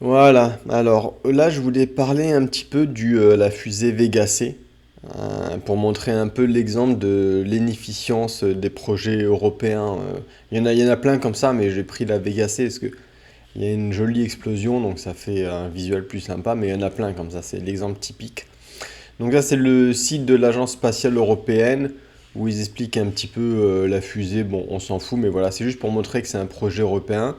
Voilà, alors là je voulais parler un petit peu la fusée Vega C, pour montrer un peu l'exemple de l'inefficience des projets européens. Il y en a plein comme ça, mais j'ai pris la Vega C parce que il y a une jolie explosion, donc ça fait un visuel plus sympa, mais il y en a plein comme ça, c'est l'exemple typique. Donc là c'est le site de l'Agence spatiale européenne, où ils expliquent un petit peu la fusée, bon on s'en fout, mais voilà, c'est juste pour montrer que c'est un projet européen.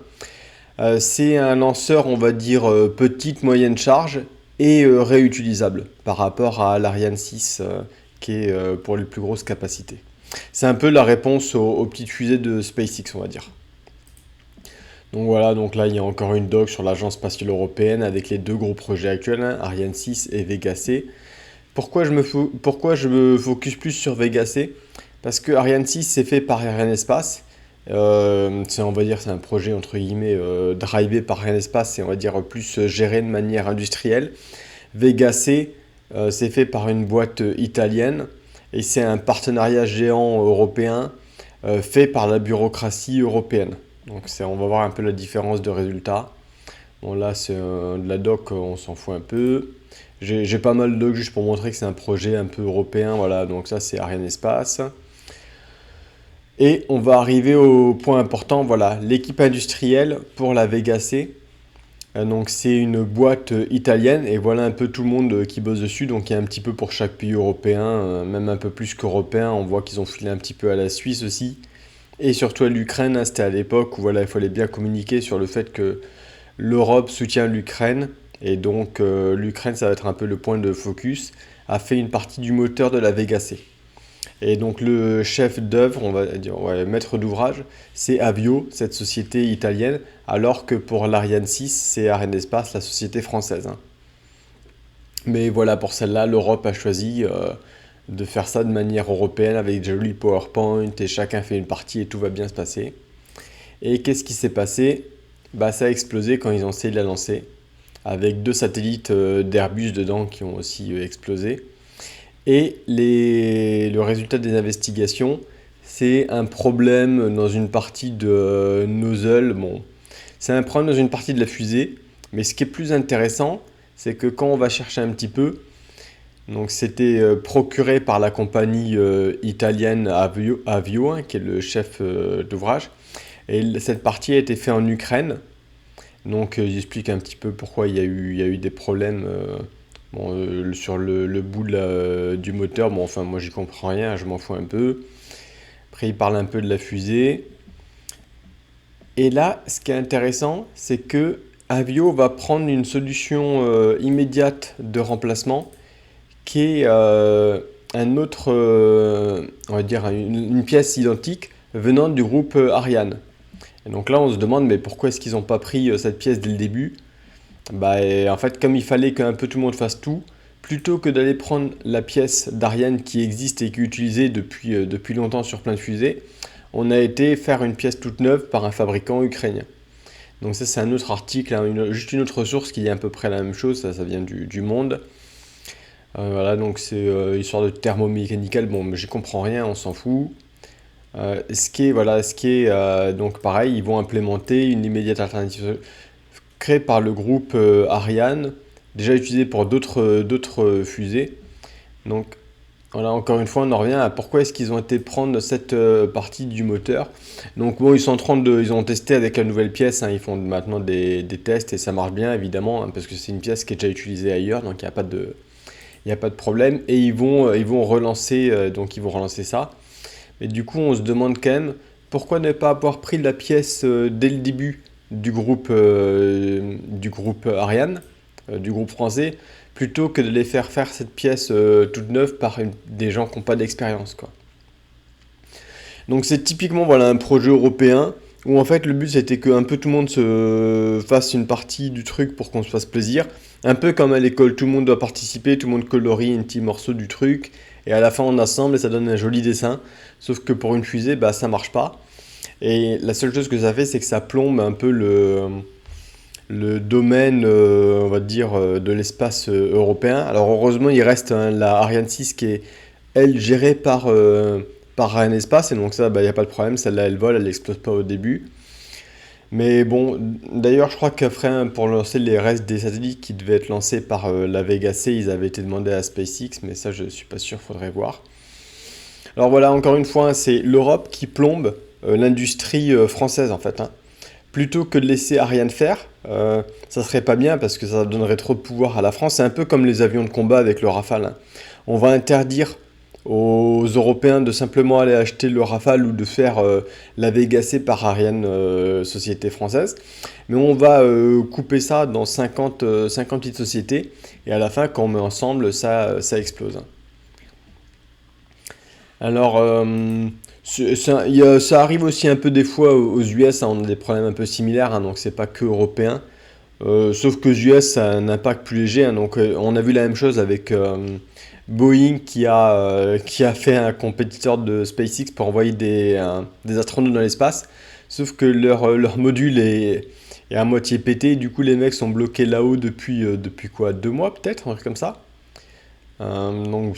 C'est un lanceur, on va dire, petite, moyenne charge et réutilisable par rapport à l'Ariane 6 qui est pour les plus grosses capacités. C'est un peu la réponse aux petites fusées de SpaceX, on va dire. Donc voilà, donc là il y a encore une doc sur l'Agence spatiale européenne avec les deux gros projets actuels, hein, Ariane 6 et Vega C. Pourquoi je me focus plus sur Vega C? Parce que Ariane 6 c'est fait par Arianespace. On va dire, c'est un projet entre guillemets drivé par Arianespace et on va dire plus géré de manière industrielle. Vega C, c'est fait par une boîte italienne et c'est un partenariat géant européen fait par la bureaucratie européenne. Donc on va voir un peu la différence de résultats. Bon là c'est de la doc, on s'en fout un peu. J'ai pas mal de docs juste pour montrer que c'est un projet un peu européen. Voilà, donc ça c'est Arianespace. Et on va arriver au point important, voilà, l'équipe industrielle pour la Vega C. Donc c'est une boîte italienne et voilà un peu tout le monde qui bosse dessus. Donc il y a un petit peu pour chaque pays européen, même un peu plus qu'européen. On voit qu'ils ont filé un petit peu à la Suisse aussi. Et surtout à l'Ukraine, hein, c'était à l'époque où voilà, il fallait bien communiquer sur le fait que l'Europe soutient l'Ukraine. Et donc l'Ukraine, ça va être un peu le point de focus, a fait une partie du moteur de la Vega C. Et donc le chef d'œuvre, on va dire, ouais, maître d'ouvrage, c'est Avio, cette société italienne, alors que pour l'Ariane 6, c'est Arianespace, la société française, hein. Mais voilà, pour celle-là, l'Europe a choisi de faire ça de manière européenne avec des jolis PowerPoint et chacun fait une partie et tout va bien se passer. Et qu'est-ce qui s'est passé? Bah, ça a explosé quand ils ont essayé de la lancer, avec deux satellites d'Airbus dedans qui ont aussi explosé. Et le résultat des investigations, c'est un problème dans une partie de nozzle. Bon, c'est un problème dans une partie de la fusée, mais ce qui est plus intéressant, c'est que quand on va chercher un petit peu, donc c'était procuré par la compagnie italienne Avio, hein, qui est le chef d'ouvrage, et cette partie a été faite en Ukraine. Donc j'explique un petit peu pourquoi il y a eu des problèmes bon, sur le bout du moteur. Bon, enfin, moi j'y comprends rien, je m'en fous un peu. Après, il parle un peu de la fusée. Et là, ce qui est intéressant, c'est que Avio va prendre une solution immédiate de remplacement qui est un autre, on va dire, une pièce identique venant du groupe Ariane. Et donc là, on se demande, mais pourquoi est-ce qu'ils n'ont pas pris cette pièce dès le début? Bah, et en fait, comme il fallait qu'un peu tout le monde fasse tout, plutôt que d'aller prendre la pièce d'Ariane qui existe et qui est utilisée depuis longtemps sur plein de fusées, on a été faire une pièce toute neuve par un fabricant ukrainien. Donc ça, c'est un autre article, hein, juste une autre source qui dit à peu près la même chose, ça vient du Monde. Voilà, donc c'est histoire de thermomécanical, bon, mais j'y comprends rien, on s'en fout. Donc pareil, ils vont implémenter une immédiate alternative créé par le groupe Ariane, déjà utilisé pour d'autres fusées. Donc voilà, encore une fois, on en revient à pourquoi est-ce qu'ils ont été prendre cette partie du moteur. Donc bon, ils ont testé avec la nouvelle pièce, hein, ils font maintenant des tests et ça marche bien évidemment, hein, parce que c'est une pièce qui est déjà utilisée ailleurs, donc il n'y a pas de problème. Et ils vont relancer ça. Mais du coup, on se demande quand même pourquoi ne pas avoir pris la pièce dès le début du groupe Ariane, du groupe français, plutôt que de les faire cette pièce toute neuve par des gens qui n'ont pas d'expérience, quoi. Donc c'est typiquement voilà, un projet européen où en fait le but c'était que un peu tout le monde se fasse une partie du truc pour qu'on se fasse plaisir. Un peu comme à l'école, tout le monde doit participer, tout le monde colorie un petit morceau du truc et à la fin on assemble et ça donne un joli dessin. Sauf que pour une fusée, bah ça marche pas. Et la seule chose que ça fait, c'est que ça plombe un peu le domaine, on va dire, de l'espace européen. Alors heureusement, il reste hein, la Ariane 6 qui est, elle, gérée par Arianespace. Et donc ça, il n'y a pas de problème. Celle-là, elle vole, elle n'explose pas au début. Mais bon, d'ailleurs, je crois qu'après, pour lancer les restes des satellites qui devaient être lancés par la Vega C, ils avaient été demandés à SpaceX, mais ça, je suis pas sûr, faudrait voir. Alors voilà, encore une fois, hein, c'est l'Europe qui plombe l'industrie française en fait, hein. Plutôt que de laisser Ariane faire, ça serait pas bien parce que ça donnerait trop de pouvoir à la France. C'est un peu comme les avions de combat avec le Rafale, hein. On va interdire aux Européens de simplement aller acheter le Rafale ou de faire la Vega C par Ariane société française. Mais on va couper ça dans 50 petites sociétés et à la fin, quand on met ensemble, ça explose, hein. Alors, ça arrive aussi un peu des fois aux US, hein, on a des problèmes un peu similaires, hein, donc c'est pas que européen. Sauf que aux US, ça a un impact plus léger, hein, donc on a vu la même chose avec Boeing qui a fait un compétiteur de SpaceX pour envoyer des astronautes dans l'espace. Sauf que leur module est à moitié pété, du coup les mecs sont bloqués là-haut depuis quoi, 2 mois peut-être, un truc comme ça. Donc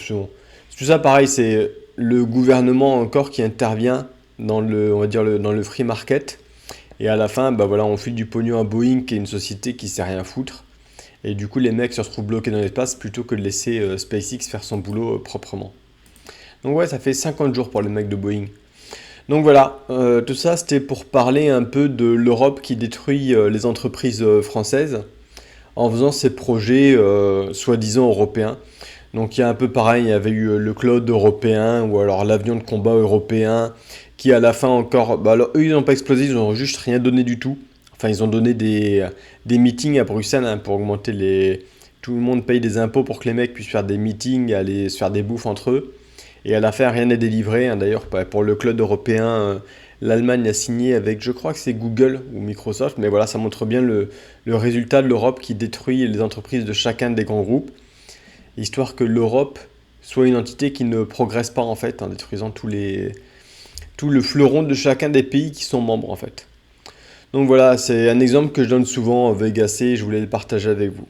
tout ça pareil, c'est le gouvernement encore qui intervient dans le, on va dire dans le free market. Et à la fin, bah voilà, on file du pognon à Boeing, qui est une société qui sait rien foutre. Et du coup, les mecs se retrouvent bloqués dans l'espace plutôt que de laisser SpaceX faire son boulot proprement. Donc ouais, ça fait 50 jours pour les mecs de Boeing. Donc voilà, tout ça c'était pour parler un peu de l'Europe qui détruit les entreprises françaises en faisant ces projets soi-disant européens. Donc il y a un peu pareil, il y avait eu le cloud européen ou alors l'avion de combat européen qui à la fin encore... Bah alors eux ils n'ont pas explosé, ils n'ont juste rien donné du tout. Enfin ils ont donné des meetings à Bruxelles, hein, pour augmenter les... Tout le monde paye des impôts pour que les mecs puissent faire des meetings, aller se faire des bouffes entre eux. Et à la fin rien n'est délivré, hein. D'ailleurs pour le cloud européen, l'Allemagne a signé avec, je crois que c'est Google ou Microsoft, mais voilà, ça montre bien le résultat de l'Europe qui détruit les entreprises de chacun des grands groupes, histoire que l'Europe soit une entité qui ne progresse pas en fait, en détruisant tout le fleuron de chacun des pays qui sont membres en fait. Donc voilà, c'est un exemple que je donne souvent, Vega C, je voulais le partager avec vous.